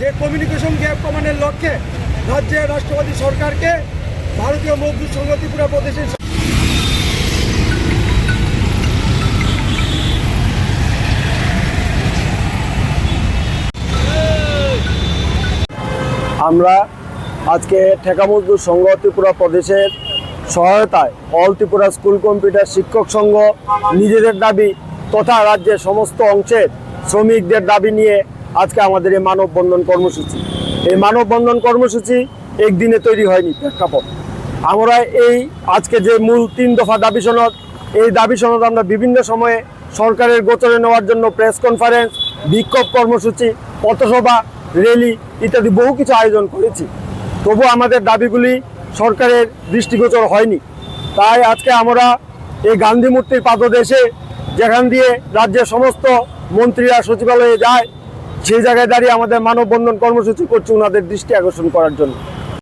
যে communication gap কমানোর লক্ষ্যে রাজ্যের রাষ্ট্রপতি সরকারকে ভারতীয় মজদুর সংঘ ত্রিপুরা প্রদেশের আমরা আজকে ঠেকা মজদুর সংঘ ত্রিপুরা প্রদেশের সহায়তায় অল ত্রিপুরা স্কুল কম্পিউটার শিক্ষক সংঘ নিজেদের দাবি তথা রাজ্যের সমস্ত অংশের শ্রমিকদের দাবি নিয়ে আজকে আমাদের এই মানববন্ধন কর্মসূচি। এই মানববন্ধন কর্মসূচি একদিনে তৈরি হয়নি প্রেক্ষাপট। আমরা এই আজকে যে মূল 3 দফা দাবি সনদ, এই দাবি সনদ আমরা বিভিন্ন সময়ে সরকারের গোচরে নেওয়ার জন্য প্রেস কনফারেন্স, বিক্ষোভ কর্মসূচি, পথসভা, র্যালি ইত্যাদি বহু কিছু আয়োজন করেছি। তবু আমাদের দাবিগুলি সরকারের দৃষ্টিগোচর হয়নি। তাই আজকে আমরা এই গান্ধী মূর্তির পাদদেশে, যেখান দিয়ে রাজ্যের সমস্ত মন্ত্রীরা সচিবালয়ে যায়, সেই জায়গায় দাঁড়িয়ে আমাদের মানববন্ধন কর্মসূচি করছি ওনাদের দৃষ্টি আকর্ষণ করার জন্য।